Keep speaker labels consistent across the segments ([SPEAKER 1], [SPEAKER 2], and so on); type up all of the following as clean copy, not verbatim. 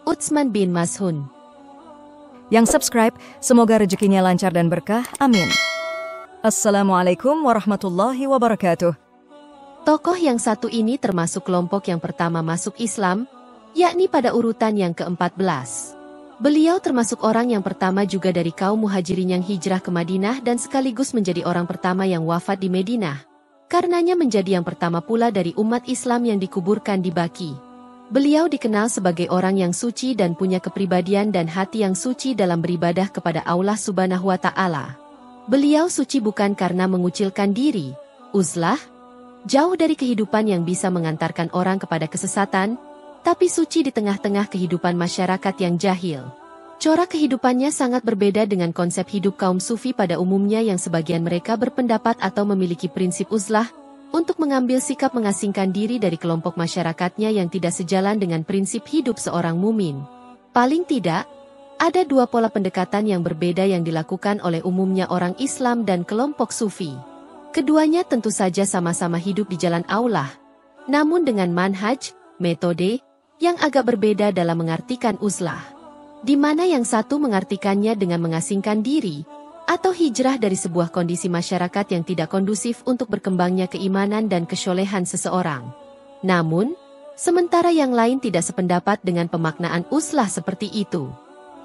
[SPEAKER 1] Utsman bin Maz'un.
[SPEAKER 2] Yang subscribe, semoga rezekinya lancar dan berkah. Amin. Assalamualaikum warahmatullahi wabarakatuh.
[SPEAKER 1] Tokoh yang satu ini termasuk kelompok yang pertama masuk Islam, yakni pada urutan yang ke-14. Beliau termasuk orang yang pertama juga dari kaum muhajirin yang hijrah ke Madinah dan sekaligus menjadi orang pertama yang wafat di Madinah. Karenanya menjadi yang pertama pula dari umat Islam yang dikuburkan di Baqi. Beliau dikenal sebagai orang yang suci dan punya kepribadian dan hati yang suci dalam beribadah kepada Allah Subhanahu wa Ta'ala. Beliau suci bukan karena mengucilkan diri, uzlah, jauh dari kehidupan yang bisa mengantarkan orang kepada kesesatan, tapi suci di tengah-tengah kehidupan masyarakat yang jahil. Corak kehidupannya sangat berbeda dengan konsep hidup kaum sufi pada umumnya yang sebagian mereka berpendapat atau memiliki prinsip uzlah, untuk mengambil sikap mengasingkan diri dari kelompok masyarakatnya yang tidak sejalan dengan prinsip hidup seorang mumin. Paling tidak, ada dua pola pendekatan yang berbeda yang dilakukan oleh umumnya orang Islam dan kelompok sufi. Keduanya tentu saja sama-sama hidup di jalan Allah, namun dengan manhaj, metode, yang agak berbeda dalam mengartikan uzlah. Di mana yang satu mengartikannya dengan mengasingkan diri, atau hijrah dari sebuah kondisi masyarakat yang tidak kondusif untuk berkembangnya keimanan dan kesyolehan seseorang. Namun, sementara yang lain tidak sependapat dengan pemaknaan uzlah seperti itu.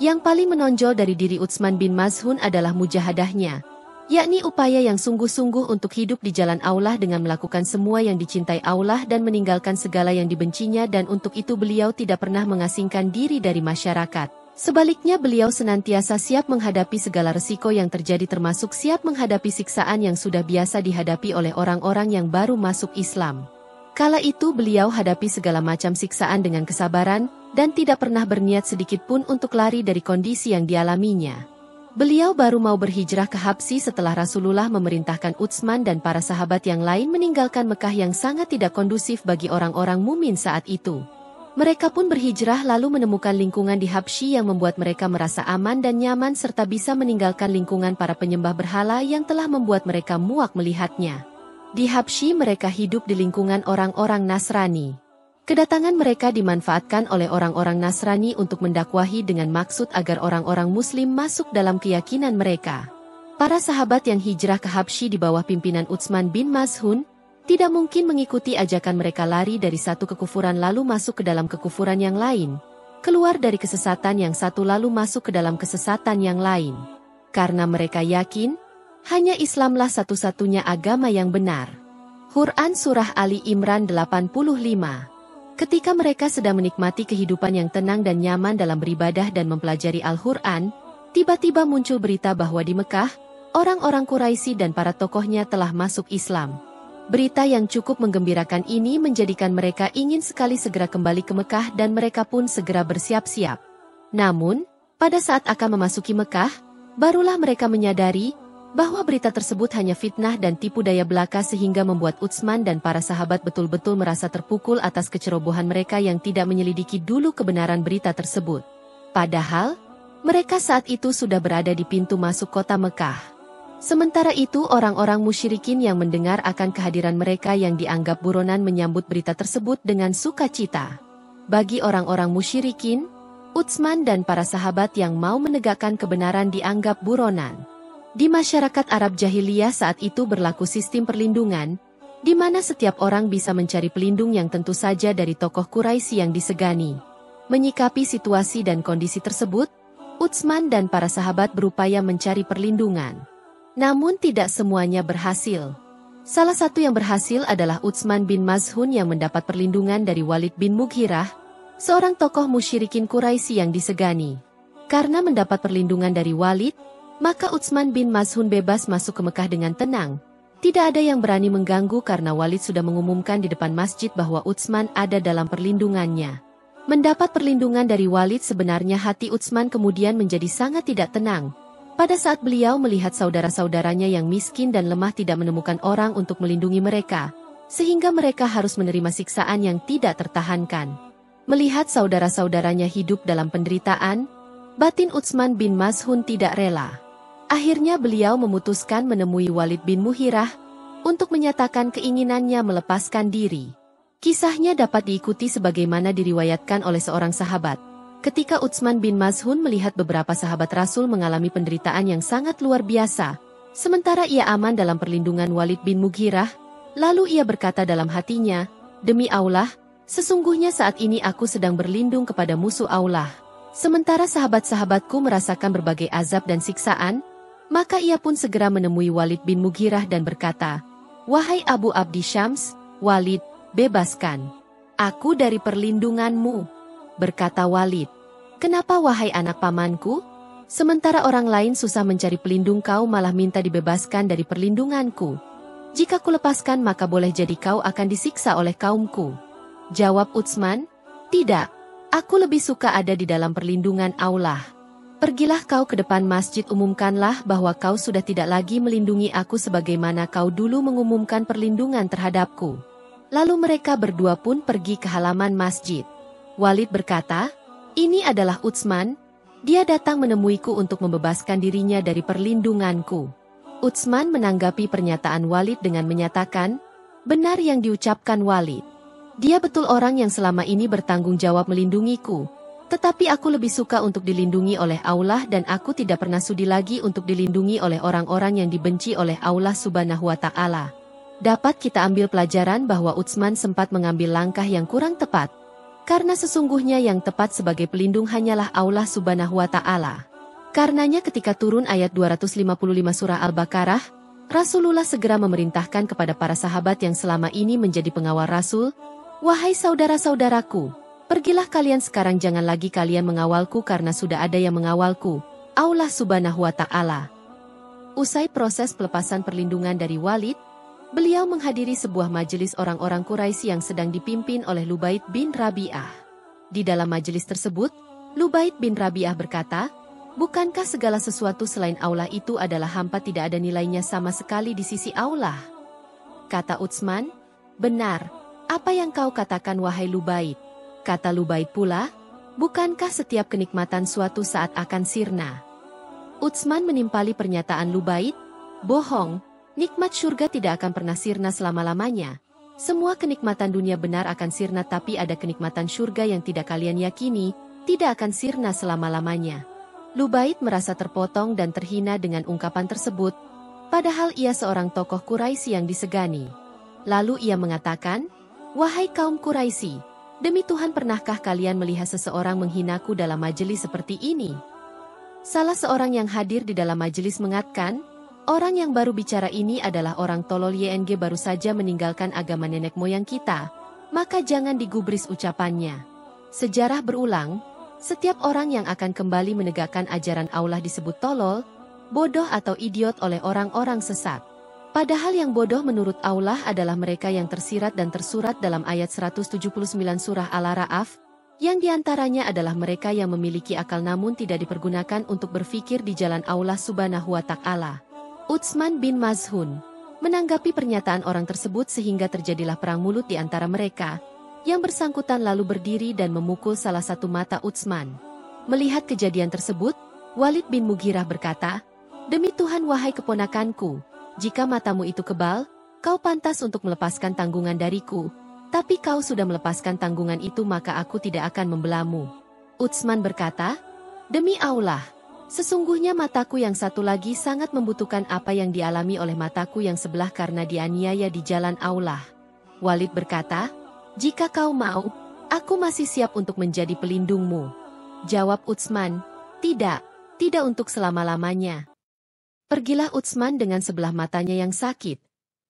[SPEAKER 1] Yang paling menonjol dari diri Utsman bin Maz'un adalah mujahadahnya, yakni upaya yang sungguh-sungguh untuk hidup di jalan Allah dengan melakukan semua yang dicintai Allah dan meninggalkan segala yang dibencinya, dan untuk itu beliau tidak pernah mengasingkan diri dari masyarakat. Sebaliknya beliau senantiasa siap menghadapi segala resiko yang terjadi termasuk siap menghadapi siksaan yang sudah biasa dihadapi oleh orang-orang yang baru masuk Islam. Kala itu beliau hadapi segala macam siksaan dengan kesabaran, dan tidak pernah berniat sedikitpun untuk lari dari kondisi yang dialaminya. Beliau baru mau berhijrah ke Habsyi setelah Rasulullah memerintahkan Utsman dan para sahabat yang lain meninggalkan Mekah yang sangat tidak kondusif bagi orang-orang mumin saat itu. Mereka pun berhijrah lalu menemukan lingkungan di Habsyi yang membuat mereka merasa aman dan nyaman serta bisa meninggalkan lingkungan para penyembah berhala yang telah membuat mereka muak melihatnya. Di Habsyi mereka hidup di lingkungan orang-orang Nasrani. Kedatangan mereka dimanfaatkan oleh orang-orang Nasrani untuk mendakwahi dengan maksud agar orang-orang Muslim masuk dalam keyakinan mereka. Para sahabat yang hijrah ke Habsyi di bawah pimpinan Utsman bin Maz'un tidak mungkin mengikuti ajakan mereka lari dari satu kekufuran lalu masuk ke dalam kekufuran yang lain, keluar dari kesesatan yang satu lalu masuk ke dalam kesesatan yang lain. Karena mereka yakin, hanya Islamlah satu-satunya agama yang benar. Quran Surah Ali Imran 85. Ketika mereka sedang menikmati kehidupan yang tenang dan nyaman dalam beribadah dan mempelajari Al-Quran, tiba-tiba muncul berita bahwa di Mekah, orang-orang Quraisy dan para tokohnya telah masuk Islam. Berita yang cukup menggembirakan ini menjadikan mereka ingin sekali segera kembali ke Mekah dan mereka pun segera bersiap-siap. Namun, pada saat akan memasuki Mekah, barulah mereka menyadari bahwa berita tersebut hanya fitnah dan tipu daya belaka sehingga membuat Utsman dan para sahabat betul-betul merasa terpukul atas kecerobohan mereka yang tidak menyelidiki dulu kebenaran berita tersebut. Padahal, mereka saat itu sudah berada di pintu masuk kota Mekah. Sementara itu orang-orang musyrikin yang mendengar akan kehadiran mereka yang dianggap buronan menyambut berita tersebut dengan sukacita. Bagi orang-orang musyrikin, Utsman dan para sahabat yang mau menegakkan kebenaran dianggap buronan. Di masyarakat Arab jahiliyah saat itu berlaku sistem perlindungan, di mana setiap orang bisa mencari pelindung yang tentu saja dari tokoh Quraisy yang disegani. Menyikapi situasi dan kondisi tersebut, Utsman dan para sahabat berupaya mencari perlindungan. Namun tidak semuanya berhasil. Salah satu yang berhasil adalah Utsman bin Maz'un yang mendapat perlindungan dari Walid bin Mughirah, seorang tokoh musyrikin Quraisy yang disegani. Karena mendapat perlindungan dari Walid, maka Utsman bin Maz'un bebas masuk ke Mekah dengan tenang. Tidak ada yang berani mengganggu karena Walid sudah mengumumkan di depan masjid bahwa Utsman ada dalam perlindungannya. Mendapat perlindungan dari Walid sebenarnya hati Utsman kemudian menjadi sangat tidak tenang. Pada saat beliau melihat saudara-saudaranya yang miskin dan lemah tidak menemukan orang untuk melindungi mereka, sehingga mereka harus menerima siksaan yang tidak tertahankan. Melihat saudara-saudaranya hidup dalam penderitaan, batin Utsman bin Maz'un tidak rela. Akhirnya beliau memutuskan menemui Walid bin Mughirah untuk menyatakan keinginannya melepaskan diri. Kisahnya dapat diikuti sebagaimana diriwayatkan oleh seorang sahabat. Ketika Utsman bin Maz'un melihat beberapa sahabat Rasul mengalami penderitaan yang sangat luar biasa, sementara ia aman dalam perlindungan Walid bin Mughirah, lalu ia berkata dalam hatinya, "Demi Allah, sesungguhnya saat ini aku sedang berlindung kepada musuh Allah. Sementara sahabat-sahabatku merasakan berbagai azab dan siksaan, maka ia pun segera menemui Walid bin Mughirah dan berkata, 'Wahai Abu Abdi Syams, Walid, bebaskan aku dari perlindunganmu.' Berkata Walid, 'Kenapa wahai anak pamanku? Sementara orang lain susah mencari pelindung, kau malah minta dibebaskan dari perlindunganku. Jika kulepaskan maka boleh jadi kau akan disiksa oleh kaumku.' Jawab Utsman, 'Tidak, aku lebih suka ada di dalam perlindungan Allah. Pergilah kau ke depan masjid, umumkanlah bahwa kau sudah tidak lagi melindungi aku sebagaimana kau dulu mengumumkan perlindungan terhadapku.' Lalu mereka berdua pun pergi ke halaman masjid. Walid berkata, 'Ini adalah Utsman, dia datang menemuiku untuk membebaskan dirinya dari perlindunganku.' Utsman menanggapi pernyataan Walid dengan menyatakan, 'Benar yang diucapkan Walid. Dia betul orang yang selama ini bertanggung jawab melindungiku. Tetapi aku lebih suka untuk dilindungi oleh Allah dan aku tidak pernah sudi lagi untuk dilindungi oleh orang-orang yang dibenci oleh Allah Subhanahu wa Ta'ala.' Dapat kita ambil pelajaran bahwa Utsman sempat mengambil langkah yang kurang tepat, karena sesungguhnya yang tepat sebagai pelindung hanyalah Allah Subhanahu wa Ta'ala. Karenanya ketika turun ayat 255 surah Al-Baqarah, Rasulullah segera memerintahkan kepada para sahabat yang selama ini menjadi pengawal Rasul, 'Wahai saudara-saudaraku, pergilah kalian sekarang, jangan lagi kalian mengawalku karena sudah ada yang mengawalku, Allah Subhanahu wa Ta'ala.' Usai proses pelepasan perlindungan dari Walid, beliau menghadiri sebuah majelis orang-orang Quraisy yang sedang dipimpin oleh Lubaid bin Rabi'ah. Di dalam majelis tersebut, Lubaid bin Rabi'ah berkata, 'Bukankah segala sesuatu selain Allah itu adalah hampa, tidak ada nilainya sama sekali di sisi Allah?' Kata Utsman, 'Benar, apa yang kau katakan wahai Lubaid.' Kata Lubaid pula, 'Bukankah setiap kenikmatan suatu saat akan sirna?' Utsman menimpali pernyataan Lubaid, 'Bohong, nikmat surga tidak akan pernah sirna selama-lamanya. Semua kenikmatan dunia benar akan sirna, tapi ada kenikmatan surga yang tidak kalian yakini, tidak akan sirna selama-lamanya.' Lubaid merasa terpotong dan terhina dengan ungkapan tersebut, padahal ia seorang tokoh Quraisy yang disegani. Lalu ia mengatakan, 'Wahai kaum Quraisy, demi Tuhan, pernahkah kalian melihat seseorang menghinaku dalam majelis seperti ini?' Salah seorang yang hadir di dalam majelis mengatakan, 'Orang yang baru bicara ini adalah orang tolol YNG, baru saja meninggalkan agama nenek moyang kita, maka jangan digubris ucapannya.' Sejarah berulang, setiap orang yang akan kembali menegakkan ajaran Allah disebut tolol, bodoh atau idiot oleh orang-orang sesat. Padahal yang bodoh menurut Allah adalah mereka yang tersirat dan tersurat dalam ayat 179 surah Al-A'raf, yang diantaranya adalah mereka yang memiliki akal namun tidak dipergunakan untuk berpikir di jalan Allah Subhanahu wa Ta'ala." Utsman bin Maz'un menanggapi pernyataan orang tersebut sehingga terjadilah perang mulut di antara mereka. Yang bersangkutan lalu berdiri dan memukul salah satu mata Utsman. Melihat kejadian tersebut, Walid bin Mughirah berkata, "Demi Tuhan wahai keponakanku, jika matamu itu kebal, kau pantas untuk melepaskan tanggungan dariku. Tapi kau sudah melepaskan tanggungan itu maka aku tidak akan membelamu." Utsman berkata, "Demi Allah, sesungguhnya mataku yang satu lagi sangat membutuhkan apa yang dialami oleh mataku yang sebelah karena dianiaya di jalan Allah." Walid berkata, "Jika kau mau, aku masih siap untuk menjadi pelindungmu." Jawab Utsman, "Tidak, tidak untuk selama-lamanya." Pergilah Utsman dengan sebelah matanya yang sakit.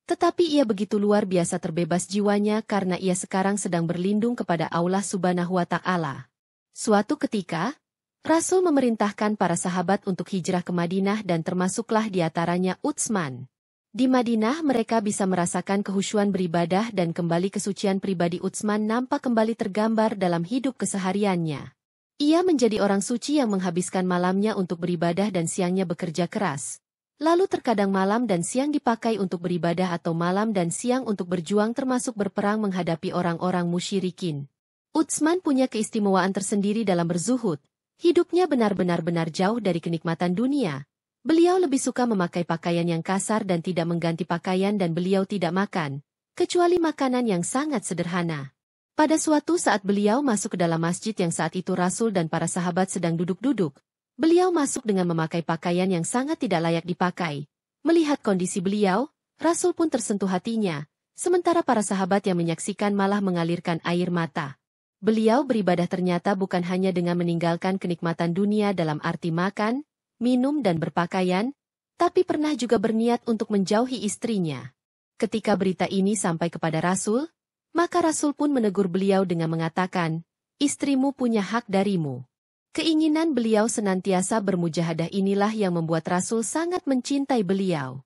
[SPEAKER 1] Tetapi ia begitu luar biasa terbebas jiwanya karena ia sekarang sedang berlindung kepada Allah Subhanahu wa Ta'ala. Suatu ketika, Rasul memerintahkan para sahabat untuk hijrah ke Madinah dan termasuklah di antaranya Utsman. Di Madinah mereka bisa merasakan kehusyuan beribadah dan kembali kesucian pribadi Utsman nampak kembali tergambar dalam hidup kesehariannya. Ia menjadi orang suci yang menghabiskan malamnya untuk beribadah dan siangnya bekerja keras. Lalu terkadang malam dan siang dipakai untuk beribadah atau malam dan siang untuk berjuang termasuk berperang menghadapi orang-orang musyrikin. Utsman punya keistimewaan tersendiri dalam berzuhud. Hidupnya benar-benar jauh dari kenikmatan dunia. Beliau lebih suka memakai pakaian yang kasar dan tidak mengganti pakaian dan beliau tidak makan, kecuali makanan yang sangat sederhana. Pada suatu saat beliau masuk ke dalam masjid yang saat itu Rasul dan para sahabat sedang duduk-duduk. Beliau masuk dengan memakai pakaian yang sangat tidak layak dipakai. Melihat kondisi beliau, Rasul pun tersentuh hatinya, sementara para sahabat yang menyaksikan malah mengalirkan air mata. Beliau beribadah ternyata bukan hanya dengan meninggalkan kenikmatan dunia dalam arti makan, minum dan berpakaian, tapi pernah juga berniat untuk menjauhi istrinya. Ketika berita ini sampai kepada Rasul, maka Rasul pun menegur beliau dengan mengatakan, istrimu punya hak darimu. Keinginan beliau senantiasa bermujahadah inilah yang membuat Rasul sangat mencintai beliau.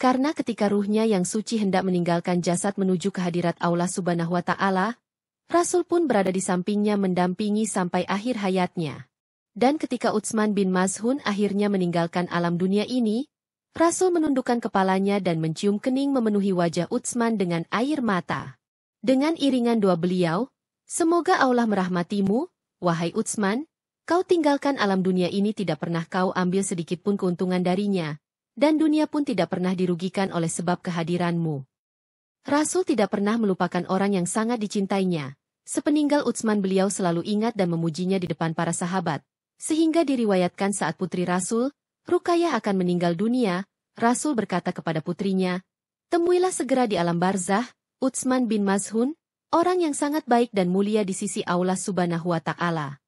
[SPEAKER 1] Karena ketika ruhnya yang suci hendak meninggalkan jasad menuju ke hadirat Allah Subhanahu wa Ta'ala, Rasul pun berada di sampingnya mendampingi sampai akhir hayatnya. Dan ketika Utsman bin Maz'un akhirnya meninggalkan alam dunia ini, Rasul menundukkan kepalanya dan mencium kening memenuhi wajah Utsman dengan air mata. Dengan iringan doa beliau, semoga Allah merahmatimu, wahai Utsman, kau tinggalkan alam dunia ini tidak pernah kau ambil sedikitpun keuntungan darinya, dan dunia pun tidak pernah dirugikan oleh sebab kehadiranmu. Rasul tidak pernah melupakan orang yang sangat dicintainya. Sepeninggal Utsman beliau selalu ingat dan memujinya di depan para sahabat, sehingga diriwayatkan saat putri Rasul, Ruqayyah akan meninggal dunia, Rasul berkata kepada putrinya, temuilah segera di alam barzah, Utsman bin Maz'un, orang yang sangat baik dan mulia di sisi Allah Subhanahu wa Ta'ala.